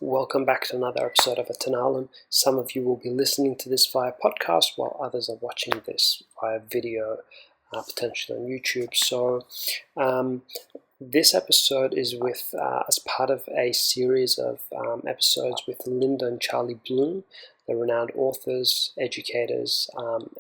Welcome back to another episode of Atanalan. Some of you will be listening to this via podcast, while others are watching this via video, potentially on YouTube. So this episode is with as part of a series of episodes with Linda and Charlie Bloom, the renowned authors, educators,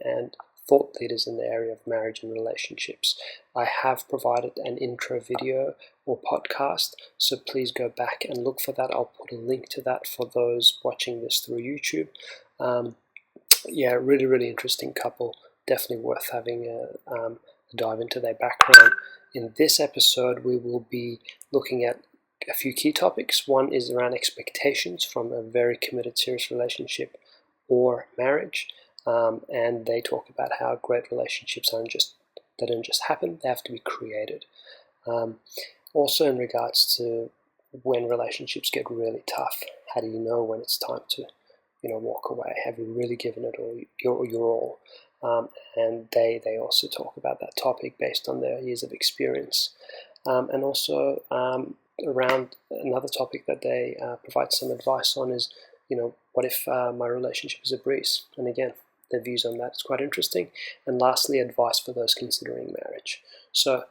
and thought leaders in the area of marriage and relationships. I have provided an intro video or podcast, so please go back and look for that. I'll put a link to that for those watching this through YouTube. Really, really interesting couple. Definitely worth having a dive into their background. In this episode, we will be looking at a few key topics. One is around expectations from a very committed, serious relationship or marriage. And they talk about how great relationships don't just happen, they have to be created. Also in regards to when relationships get really tough, how do you know when it's time to walk away? Have you really given it all your all? And they also talk about that topic based on their years of experience. And also around another topic that they provide some advice on is, what if my relationship is a breeze? And again, their views on that is quite interesting. And lastly, advice for those considering marriage. So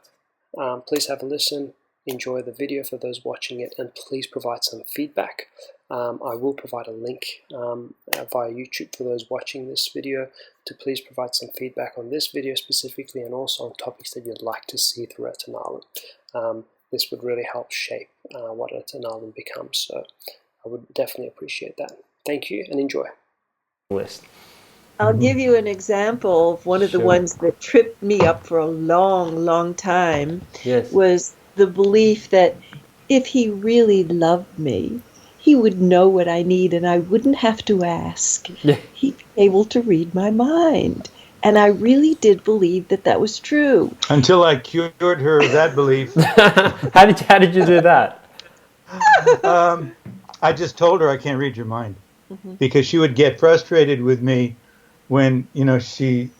please have a listen, enjoy the video for those watching it, and please provide some feedback. I will provide a link via YouTube for those watching this video to please provide some feedback on this video specifically, and also on topics that you'd like to see through Atanalan. This would really help shape what Atanalan becomes, so I would definitely appreciate that. Thank you and enjoy. List. I'll give you an example of one of the ones that tripped me up for a long, long time. Yes. Was the belief that if he really loved me, he would know what I need and I wouldn't have to ask. Yeah. He'd be able to read my mind. And I really did believe that that was true. Until I cured her of that belief. How did you do that? I just told her I can't read your mind. Because she would get frustrated with me when, she,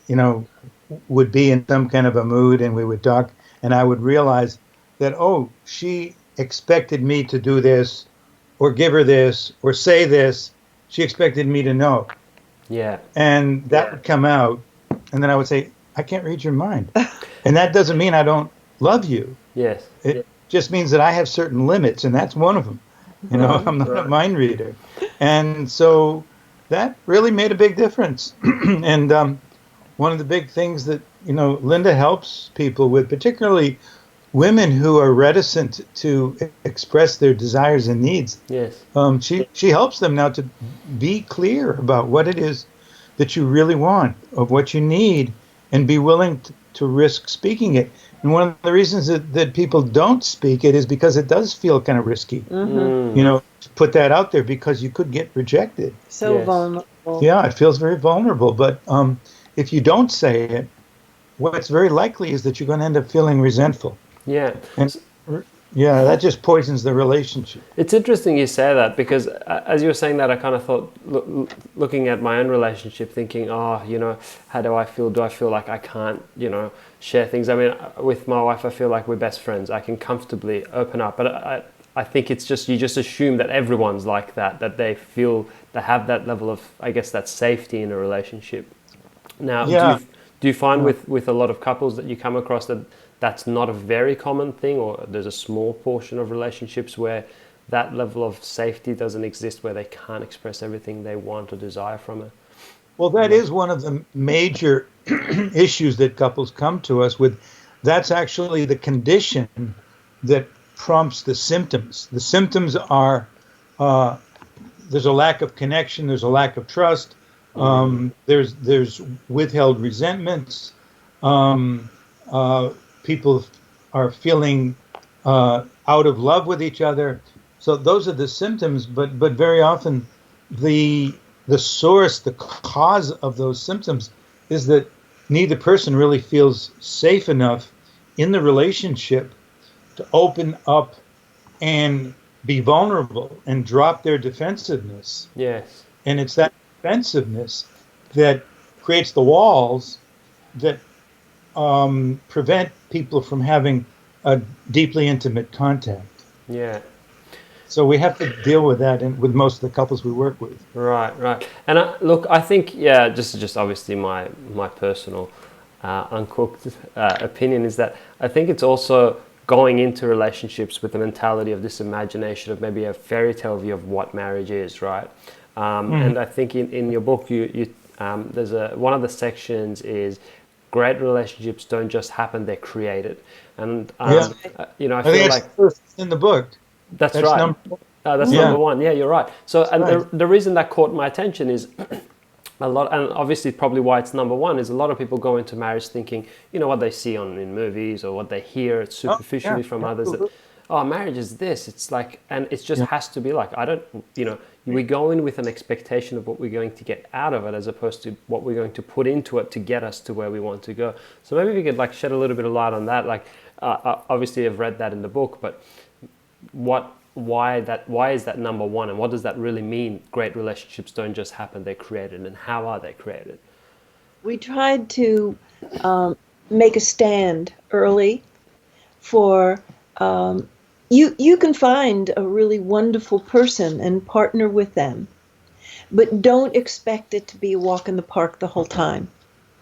would be in some kind of a mood and we would talk, and I would realize that, she expected me to do this or give her this or say this. She expected me to know. Yeah. And that would come out, and then I would say, I can't read your mind. And that doesn't mean I don't love you. Yes. It just means that I have certain limits, and that's one of them. I'm not a mind reader. And so that really made a big difference. And one of the big things that, Linda helps people with, particularly women who are reticent to express their desires and needs. Yes. She helps them now to be clear about what it is that you really want, of what you need, and be willing to risk speaking it. And one of the reasons that people don't speak it is because it does feel kind of risky, to put that out there, because you could get rejected. So vulnerable. Yeah, it feels very vulnerable. But if you don't say it, what's very likely is that you're going to end up feeling resentful. Yeah. And that just poisons the relationship. It's interesting you say that, because as you were saying that, I kind of thought, looking at my own relationship, thinking, how do I feel? Do I feel like I can't, share things? I mean, with my wife, I feel like we're best friends. I can comfortably open up. But I think it's just, you just assume that everyone's like that they feel they have that level of, I guess, that safety in a relationship. Now, do you find with a lot of couples that you come across that that's not a very common thing, or there's a small portion of relationships where that level of safety doesn't exist, where they can't express everything they want or desire from it? Well, that is one of the major issues that couples come to us with. That's actually the condition that prompts the symptoms. The symptoms are there's a lack of connection, there's a lack of trust, there's withheld resentments, people are feeling out of love with each other. So those are the symptoms, but very often the source, the cause of those symptoms is that neither person really feels safe enough in the relationship to open up and be vulnerable and drop their defensiveness. Yes. And it's that defensiveness that creates the walls that prevent people from having a deeply intimate contact. Yeah. So we have to deal with that with most of the couples we work with. Right, right. And look, I think, yeah, just obviously my personal uncooked opinion is that I think it's also going into relationships with the mentality of this imagination of maybe a fairy tale view of what marriage is, right? And I think in your book, there's one of the sections is great relationships don't just happen, they're created. And, Yeah. I I think feel it's like first in the book. that's That's right. number one. That's Yeah. number one. Yeah, you're right. So, and right. the reason that caught my attention is a lot, and obviously probably why it's number one is a lot of people go into marriage thinking, what they see in movies or what they hear Oh, yeah, superficially from others that, absolutely. oh, marriage is this. It's like, and it just Yeah. has to be like, I don't, we go in with an expectation of what we're going to get out of it as opposed to what we're going to put into it to get us to where we want to go. So maybe we could like shed a little bit of light on that. Like, obviously I've read that in the book, but why is that number one, and what does that really mean? Great relationships don't just happen, they're created, and how are they created? We tried to make a stand early for you can find a really wonderful person and partner with them, but don't expect it to be a walk in the park the whole time.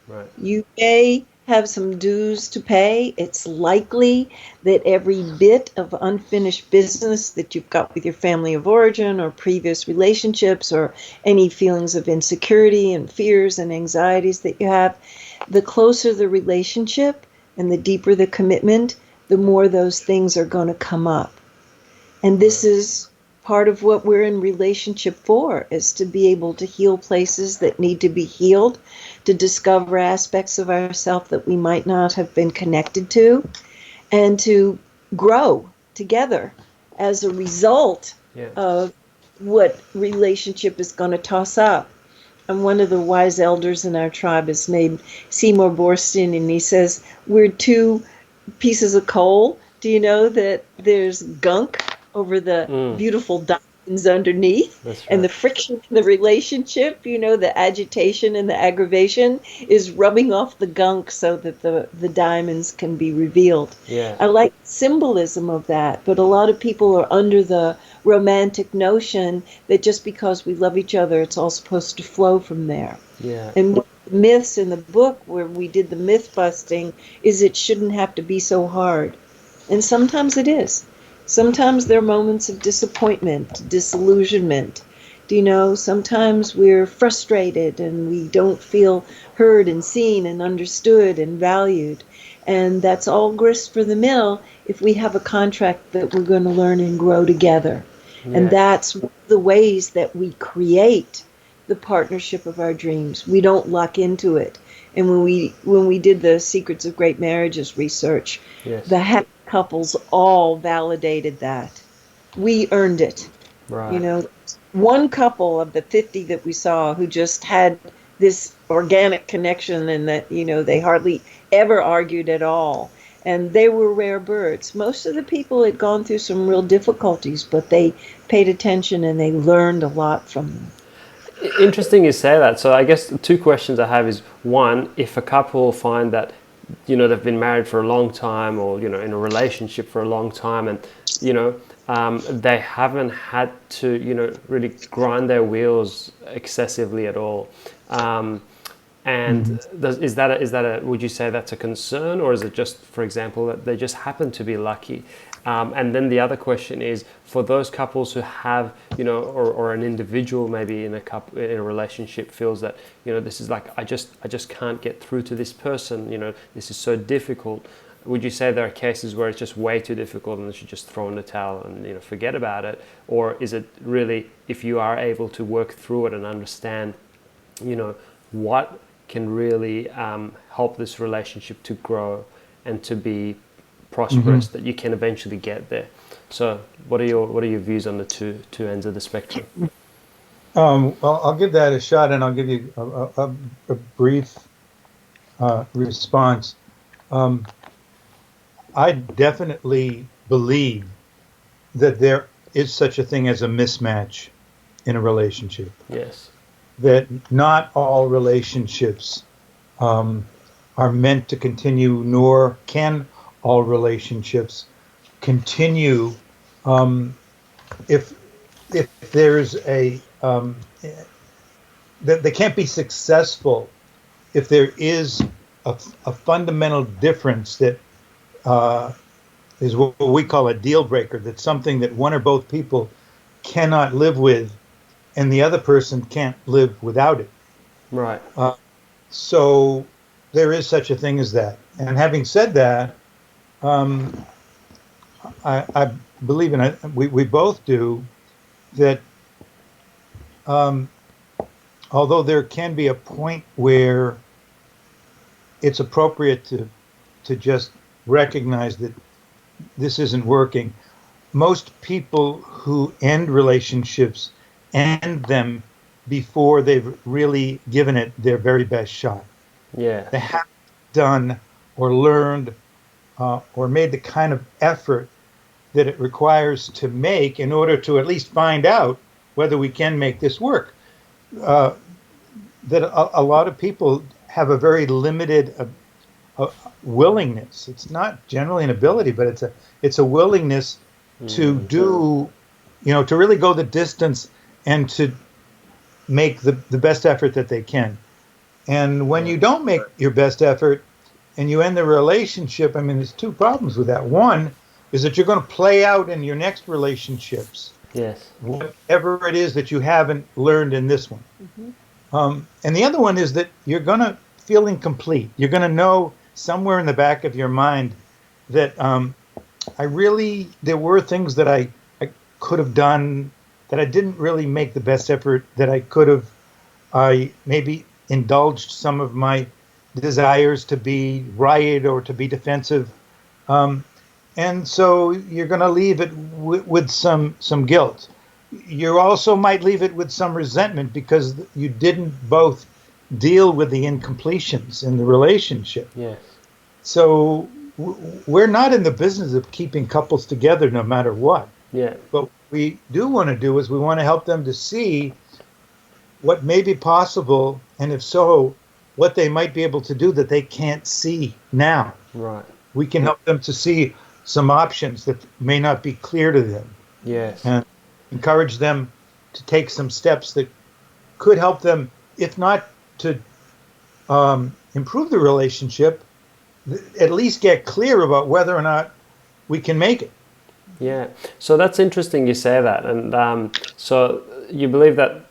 Right. You may have some dues to pay. It's likely that every bit of unfinished business that you've got with your family of origin or previous relationships or any feelings of insecurity and fears and anxieties that you have, the closer the relationship and the deeper the commitment, the more those things are going to come up. And this is part of what we're in relationship for, is to be able to heal places that need to be healed, to discover aspects of ourselves that we might not have been connected to, and to grow together as a result of what relationship is going to toss up. And one of the wise elders in our tribe is named Seymour Borstin, and he says, we're two pieces of coal. Do you know that there's gunk over the beautiful diamonds underneath? That's right. And the friction in the relationship, the agitation and the aggravation is rubbing off the gunk so that the diamonds can be revealed. Yeah. I like symbolism of that, but a lot of people are under the romantic notion that just because we love each other, it's all supposed to flow from there. Yeah. And one of the myths in the book where we did the myth busting is it shouldn't have to be so hard. And sometimes it is. Sometimes there are moments of disappointment, disillusionment. Sometimes we're frustrated and we don't feel heard and seen and understood and valued. And that's all grist for the mill if we have a contract that we're going to learn and grow together. Yeah. And that's one of the ways that we create the partnership of our dreams. We don't luck into it. And when we did the Secrets of Great Marriages research, the happy couples all validated that. We earned it. Right. One couple of the 50 that we saw who just had this organic connection, and that, they hardly ever argued at all. And they were rare birds. Most of the people had gone through some real difficulties, but they paid attention and they learned a lot from them. Interesting you say that. So I guess the two questions I have is, one, if a couple find that, they've been married for a long time or, in a relationship for a long time and, they haven't had to, really grind their wheels excessively at all. And is that would you say that's a concern, or is it just, for example, that they just happen to be lucky? And then the other question is, for those couples who have, or an individual maybe in a relationship feels that, this is like, I just can't get through to this person, this is so difficult. Would you say there are cases where it's just way too difficult and they should just throw in the towel and, forget about it? Or is it really, if you are able to work through it and understand, what can really help this relationship to grow and to be prosperous, that you can eventually get there? So what are your views on the two ends of the spectrum? Well, I'll give that a shot, and I'll give you a brief response. I definitely believe that there is such a thing as a mismatch in a relationship. Yes. That not all relationships are meant to continue, nor can all relationships continue if there's that they can't be successful if there is a fundamental difference that uh, is what we call a deal breaker. That's something that one or both people cannot live with, and the other person can't live without it. Right. So there is such a thing as that. And having said that, um, I believe in it. We both do that. Um, although there can be a point where it's appropriate to just recognize that this isn't working. Most people who end relationships end them before they've really given it their very best shot. Yeah. They haven't done or learned or made the kind of effort that it requires to make in order to at least find out whether we can make this work. Uh, that a lot of people have a very limited willingness. It's not generally an ability, but it's a willingness to do, to really go the distance and to make the best effort that they can. And when you don't make your best effort and you end the relationship, I mean, there's two problems with that. One is that you're going to play out in your next relationships Yes. whatever it is that you haven't learned in this one. And the other one is that you're going to feel incomplete. You're going to know somewhere in the back of your mind that there were things that I could have done that I didn't really make the best effort that I could have. I maybe indulged some of my desires to be right or to be defensive. And so you're going to leave it with some guilt. You also might leave it with some resentment because you didn't both deal with the incompletions in the relationship. Yes. So we're not in the business of keeping couples together no matter what. Yeah. But what we do want to do is we want to help them to see what may be possible, and if so, what they might be able to do that they can't see now. Right. We can help them to see some options that may not be clear to them. Yes. And encourage them to take some steps that could help them, if not to improve the relationship, at least get clear about whether or not we can make it. Yeah. So that's interesting you say that. And so you believe that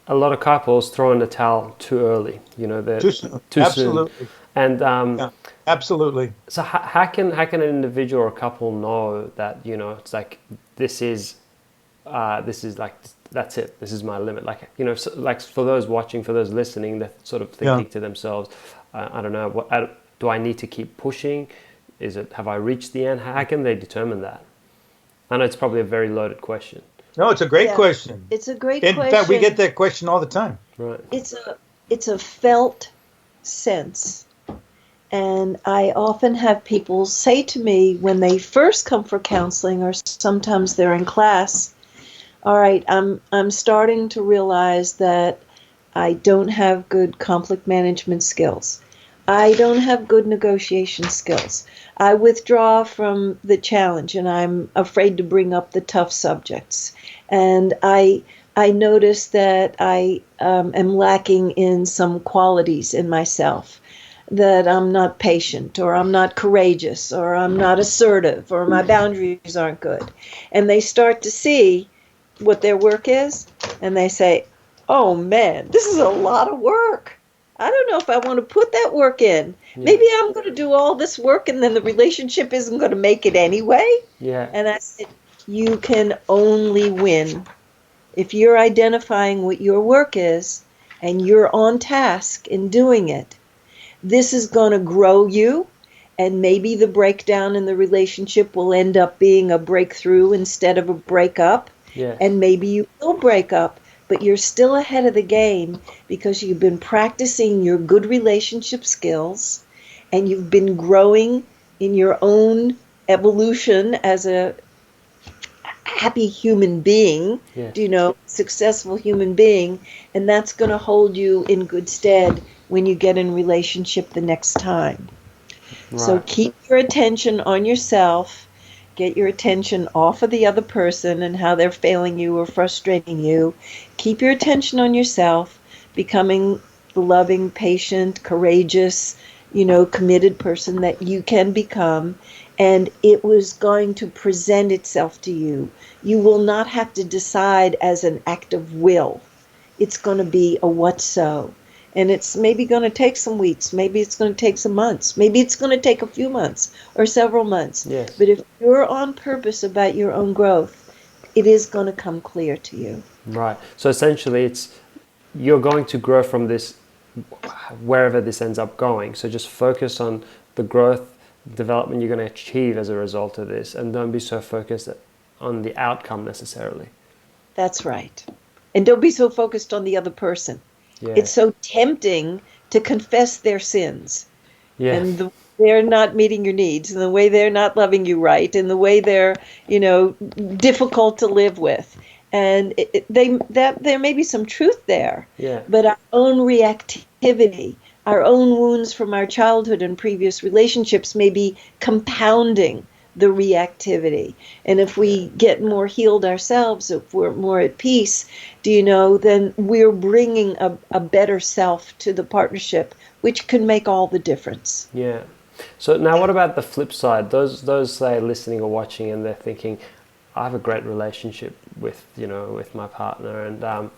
a lot of couples throw in the towel too early, they're Too soon. Too Absolutely. soon. And Yeah, absolutely. so how can an individual or a couple know that, it's like, this is like, that's it, this is my limit, like, so, like for those watching, for those listening, they're sort of thinking to themselves, I don't know, do I need to keep pushing? Have I reached the end? How can they determine that? I know it's probably a very loaded question. No, it's a great question. It's a great In question. fact, we get that question all the time. Right. It's a felt sense. And I often have people say to me when they first come for counseling, or sometimes they're in class, all right, I'm starting to realize that I don't have good conflict management skills. I don't have good negotiation skills. I withdraw from the challenge and I'm afraid to bring up the tough subjects. And I notice that I am lacking in some qualities in myself, that I'm not patient, or I'm not courageous, or I'm not assertive, or my boundaries aren't good. And they start to see what their work is, and they say, oh man, this is a lot of work. I don't know if I want to put that work in. Yeah. Maybe I'm going to do all this work and then the relationship isn't going to make it anyway. Yeah. And I said, you can only win if you're identifying what your work is and you're on task in doing it. This is going to grow you, and maybe the breakdown in the relationship will end up being a breakthrough instead of a breakup. Yeah. And maybe you will break up, but you're still ahead of the game because you've been practicing your good relationship skills and you've been growing in your own evolution as a happy human being, yes. Successful human being, and that's going to hold you in good stead when you get in relationship the next time. Right. So keep your attention on yourself. Get your attention off of the other person and how they're failing you or frustrating you. Keep your attention on yourself, becoming the loving, patient, courageous, committed person that you can become. And it was going to present itself to you. You will not have to decide as an act of will. It's going to be a what so. And it's maybe going to take some weeks. Maybe it's going to take some months. Maybe it's going to take a few months or several months. Yes. But if you're on purpose about your own growth, it is going to come clear to you. Right. So essentially, you're going to grow from this wherever this ends up going. So just focus on the growth, development you're going to achieve as a result of this, and don't be so focused on the outcome necessarily. That's right. And don't be so focused on the other person. Yeah. It's so tempting to confess their sins. Yeah. And they're not meeting your needs, and the way they're not loving you right, and the way they're, difficult to live with. And there may be some truth there. Yeah. But our own reactivity, our own wounds from our childhood and previous relationships may be compounding the reactivity. And if we get more healed ourselves, if we're more at peace, then we're bringing a better self to the partnership, which can make all the difference. Yeah. So now what about the flip side? Those say listening or watching and they're thinking, I have a great relationship with my partner, and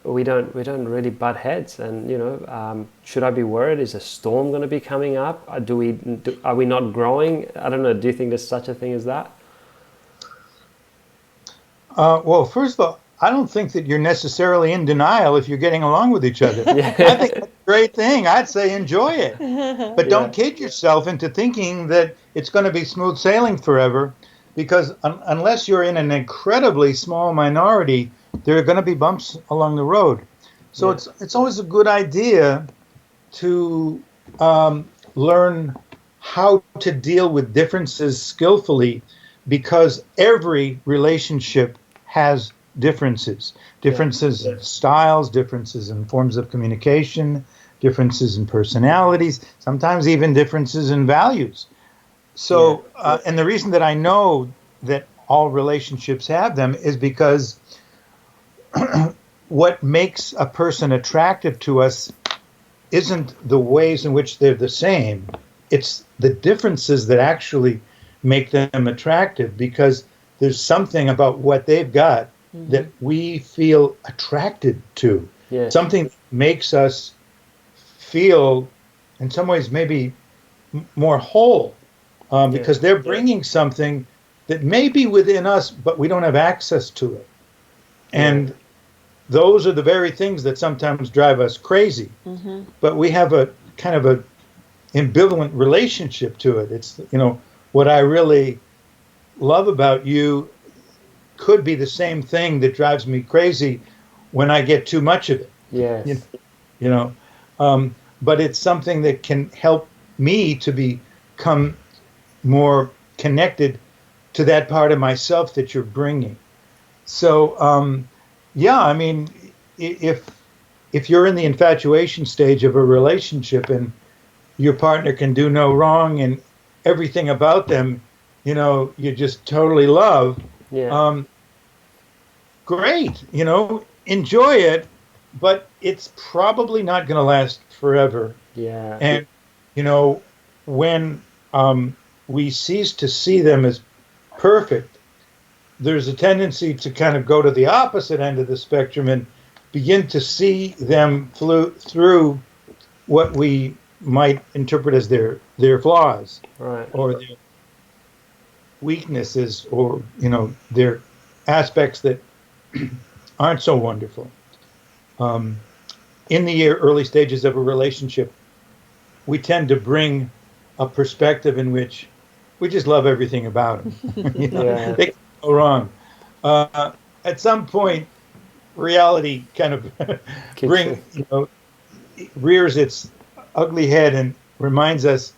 we don't really butt heads, and should I be worried? Is a storm going to be coming up? Are we not growing? I don't know. Do you think there's such a thing as that? Well, first of all, I don't think that you're necessarily in denial if you're getting along with each other. Yeah. I think that's a great thing. I'd say enjoy it. But don't kid yourself into thinking that it's going to be smooth sailing forever, because unless you're in an incredibly small minority, there are going to be bumps along the road. So it's always a good idea to learn how to deal with differences skillfully, because every relationship has differences in styles, differences in forms of communication, differences in personalities, sometimes even differences in values. So, and the reason that I know that all relationships have them is because what makes a person attractive to us isn't the ways in which they're the same. It's the differences that actually make them attractive, because there's something about what they've got that we feel attracted to. Yes. Something that makes us feel, in some ways, maybe more whole, because they're bringing something that may be within us, but we don't have access to it. And those are the very things that sometimes drive us crazy. But we have a kind of a ambivalent relationship to it. It's, what I really love about you could be the same thing that drives me crazy when I get too much of it. Yes. But it's something that can help me to become more connected to that part of myself that you're bringing. So, if you're in the infatuation stage of a relationship and your partner can do no wrong and everything about them, you just totally love, great, enjoy it, but it's probably not going to last forever. Yeah. And, when we cease to see them as perfect, there's a tendency to kind of go to the opposite end of the spectrum and begin to see them through what we might interpret as their flaws, right, or their weaknesses, or their aspects that aren't so wonderful. In the early stages of a relationship, we tend to bring a perspective in which we just love everything about them. They can go wrong. At some point, reality kind of rears its ugly head and reminds us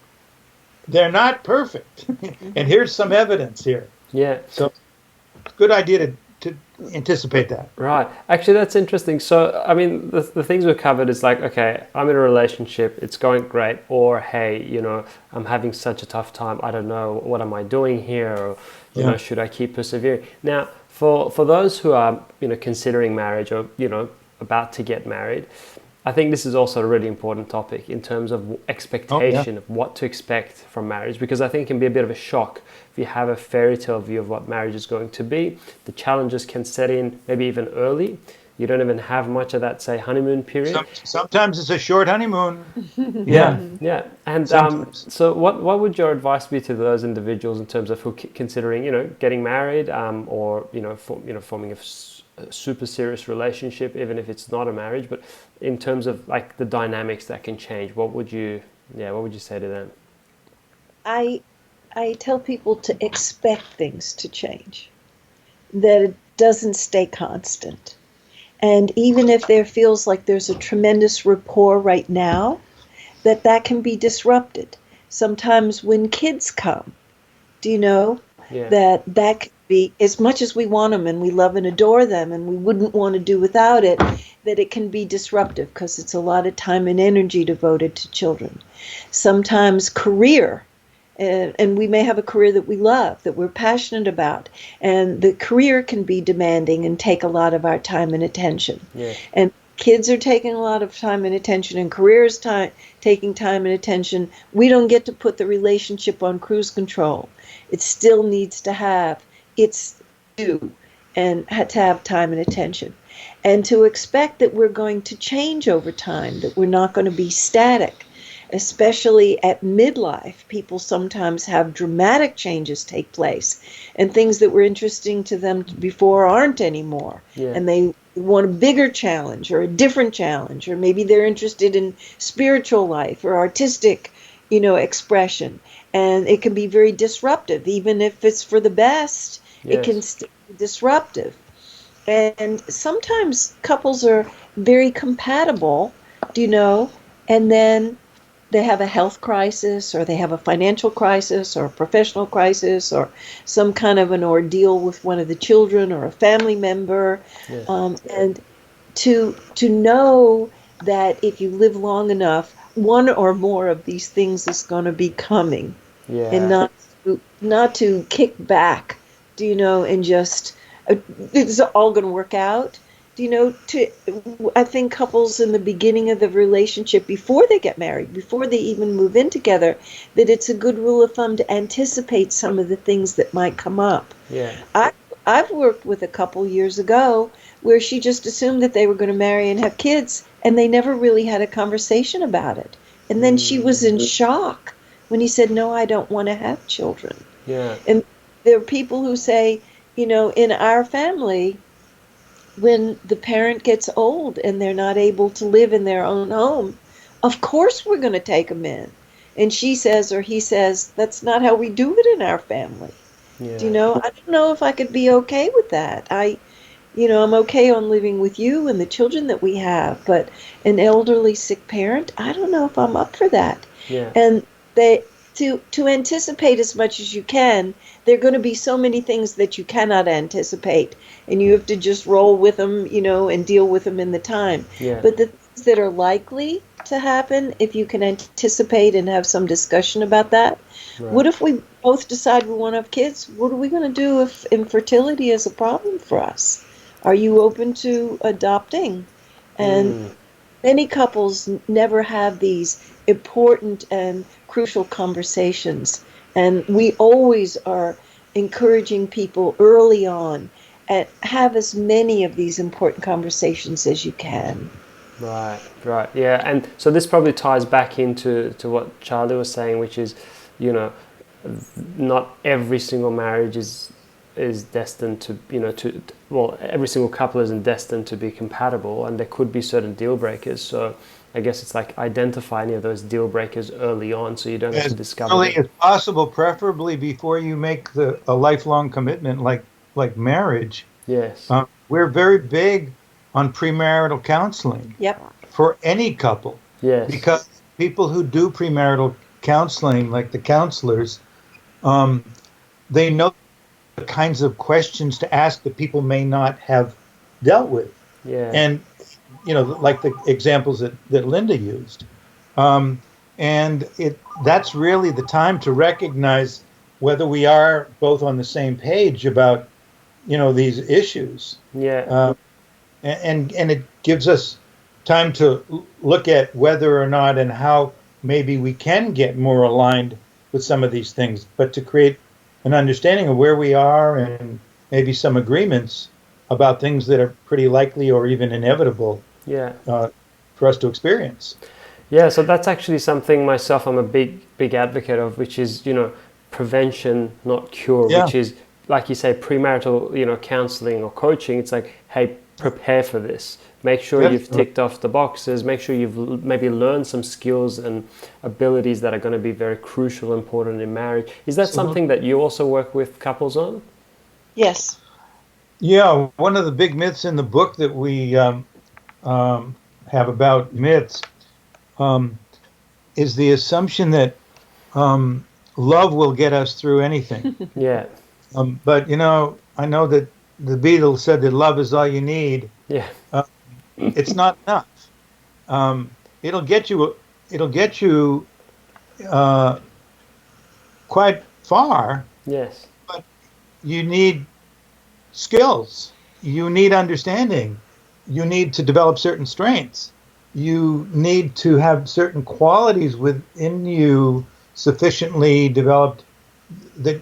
they're not perfect. And here's some evidence here. Yeah. So it's a good idea to to anticipate that. Right. Actually, that's interesting. So, I mean, the things we've covered is like, okay, I'm in a relationship, it's going great, or hey, I'm having such a tough time. I don't know, what am I doing here, or should I keep persevering? Now, for those who are considering marriage, or about to get married, I think this is also a really important topic in terms of expectation of what to expect from marriage, because I think it can be a bit of a shock if you have a fairy tale view of what marriage is going to be. The challenges can set in maybe even early. You don't even have much of that, say, honeymoon period. Sometimes it's a short honeymoon. Yeah. And Sometimes. so what would your advice be to those individuals in terms of who considering, getting married, or, forming a super serious relationship, even if it's not a marriage, but in terms of like the dynamics that can change, what would you say to them? I tell people to expect things to change, that it doesn't stay constant. And even if there feels like there's a tremendous rapport right now, that can be disrupted. Sometimes when kids come, do you know Yeah. that could be, as much as we want them and we love and adore them and we wouldn't want to do without it, that it can be disruptive because it's a lot of time and energy devoted to children. Sometimes career, and we may have a career that we love, that we're passionate about, and the career can be demanding and take a lot of our time and attention. Yeah. And kids are taking a lot of time and attention, and careers taking time and attention. We don't get to put the relationship on cruise control. It still needs to have its due and to have time and attention. And to expect that we're going to change over time, that we're not going to be static. Especially at midlife, people sometimes have dramatic changes take place, and things that were interesting to them before aren't anymore. Yeah. And they want a bigger challenge or a different challenge, or maybe they're interested in spiritual life or artistic, expression. And it can be very disruptive, even if it's for the best. Yes. It can still be disruptive. And sometimes couples are very compatible, and then they have a health crisis, or they have a financial crisis, or a professional crisis, or some kind of an ordeal with one of the children or a family member. Yes. And to know that if you live long enough, one or more of these things is going to be coming. Yeah. And not to kick back, and just it's all going to work out. I think couples in the beginning of the relationship, before they get married, before they even move in together, that it's a good rule of thumb to anticipate some of the things that might come up. Yeah. I've worked with a couple years ago where she just assumed that they were going to marry and have kids, and they never really had a conversation about it. And then she was in shock when he said, "No, I don't want to have children." Yeah. And there are people who say, in our family, when the parent gets old and they're not able to live in their own home, of course we're going to take them in. And she says, or he says, that's not how we do it in our family. Yeah. I don't know if I could be okay with that. I'm okay on living with you and the children that we have, but an elderly sick parent, I don't know if I'm up for that. Yeah. And to anticipate as much as you can, there are going to be so many things that you cannot anticipate, and you have to just roll with them, and deal with them in the time. Yeah. But the things that are likely to happen, if you can anticipate and have some discussion about that. Right. What if we both decide we want to have kids? What are we going to do if infertility is a problem for us? Are you open to adopting? And many couples never have these important and crucial conversations. And we always are encouraging people early on and have as many of these important conversations as you can. Right. Yeah. And so this probably ties back into what Charlie was saying, which is, not every single marriage is destined to, every single couple isn't destined to be compatible, and there could be certain deal breakers. So I guess it's like identify any of those deal breakers early on, so you don't have to discover early them. as possible, preferably before you make a lifelong commitment like marriage. Yes. We're very big on premarital counseling. Yep. For any couple. Yes. Because people who do premarital counseling, like the counselors, they know kinds of questions to ask that people may not have dealt with. Yeah. And, like the examples that Linda used. And that's really the time to recognize whether we are both on the same page about, these issues. Yeah. And it gives us time to look at whether or not and how maybe we can get more aligned with some of these things, but to create an understanding of where we are and maybe some agreements about things that are pretty likely or even inevitable Yeah. For us to experience. Yeah, so that's actually something myself I'm a big advocate of, which is, prevention, not cure, Yeah. which is, like you say, premarital, counseling or coaching. It's like, hey, prepare for this. Make sure Yep. you've ticked off the boxes. Make sure you've maybe learned some skills and abilities that are going to be very crucial, important in marriage. Is that something that you also work with couples on? Yes. Yeah, one of the big myths in the book that we have about myths is the assumption that love will get us through anything. Yeah. But I know that the Beatles said that love is all you need. Yeah. It's not enough. It'll get you. It'll get you quite far. Yes. But you need skills. You need understanding. You need to develop certain strengths. You need to have certain qualities within you sufficiently developed that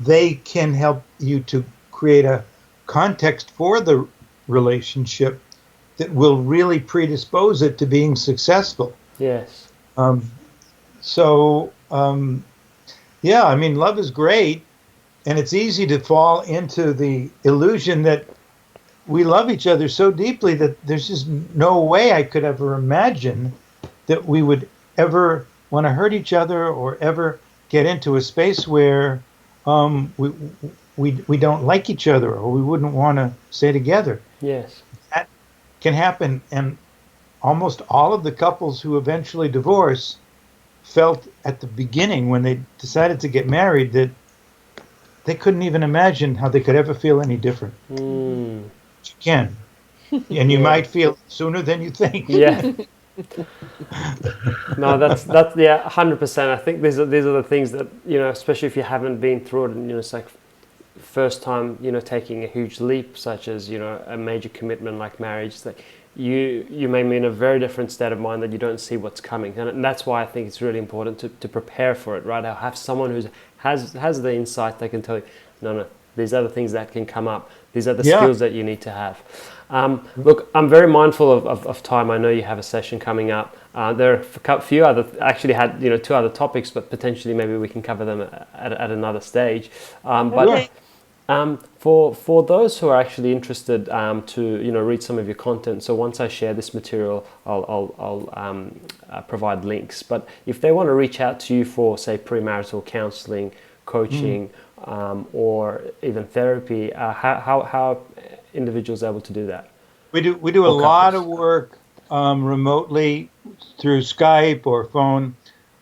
they can help you to create a context for the relationship that will really predispose it to being successful. Yes. Yeah, I mean, love is great, and it's easy to fall into the illusion that we love each other so deeply that there's just no way I could ever imagine that we would ever want to hurt each other or ever get into a space where we don't like each other or we wouldn't want to stay together. Yes. That can happen, and almost all of the couples who eventually divorce felt at the beginning when they decided to get married that they couldn't even imagine how they could ever feel any different. Mm. But you can, and you might feel sooner than you think. Yeah. No, that's 100%. I think these are the things that, especially if you haven't been through it, and it's like first time, taking a huge leap such as, a major commitment like marriage. It's like you may be in a very different state of mind that you don't see what's coming, and that's why I think it's really important to prepare for it. Right, I'll have someone who has the insight that can tell you, no, these are the things that can come up. These are the skills that you need to have. Look, I'm very mindful of time. I know you have a session coming up. There are a few other, actually had 2 other topics, but potentially maybe we can cover them at another stage. For those who are actually interested to read some of your content, so once I share this material, I'll provide links. But if they want to reach out to you for, say, premarital counseling, coaching, or even therapy, how individuals able to do that? We do a lot of work remotely through Skype or phone,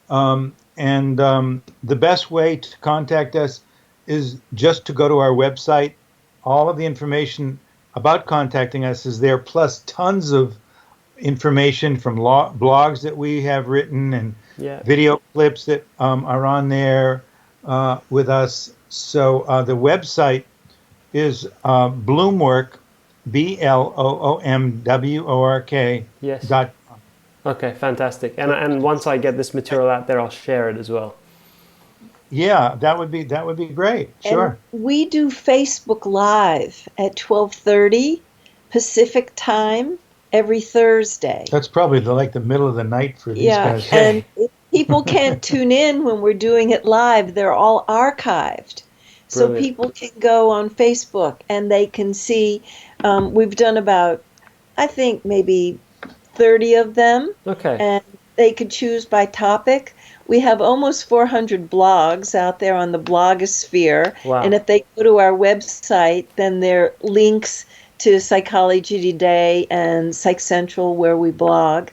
and the best way to contact us is just to go to our website. All of the information about contacting us is there, plus tons of information from blogs that we have written and video clips that are on there with us. So the website is Bloomwork, BLOOMWORK. Yes. Okay, fantastic. And once I get this material out there, I'll share it as well. Yeah, that would be great. Sure. And we do Facebook Live at 12:30 Pacific time every Thursday. That's probably the middle of the night for these guys. And if people can't tune in when we're doing it live, they're all archived. So Brilliant. People can go on Facebook and they can see, we've done about, I think, maybe 30 of them. Okay. And they could choose by topic. We have almost 400 blogs out there on the blogosphere. Wow. And if they go to our website, then there are links to Psychology Today and Psych Central where we blog.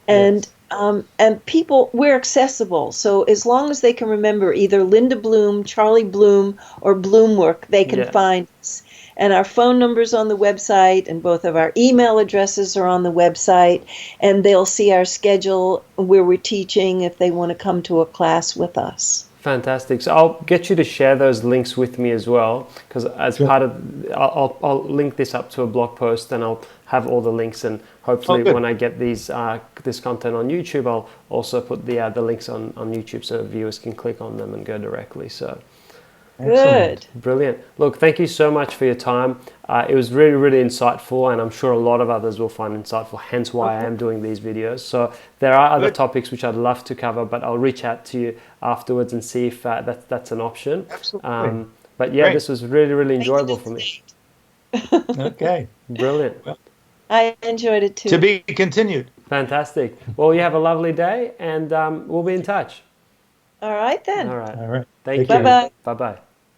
And And people, we're accessible. So as long as they can remember either Linda Bloom, Charlie Bloom, or Bloomwork, they can find us. And our phone number's on the website, and both of our email addresses are on the website. And they'll see our schedule where we're teaching if they want to come to a class with us. Fantastic. So I'll get you to share those links with me as well, because as part of, I'll link this up to a blog post, and I'll have all the links, and hopefully when I get these this content on YouTube, I'll also put the links on YouTube so viewers can click on them and go directly. So. Good. Brilliant. Look, thank you so much for your time. It was really, really insightful, and I'm sure a lot of others will find insightful, hence why I am doing these videos. So there are other topics which I'd love to cover, but I'll reach out to you afterwards and see if that's an option. Absolutely. But yeah, this was really, really enjoyable for me. Okay. Brilliant. Well, I enjoyed it too. To be continued. Fantastic. Well, you have a lovely day, and we'll be in touch. All right then. All right. All right. Thank you. Bye-bye. Bye-bye.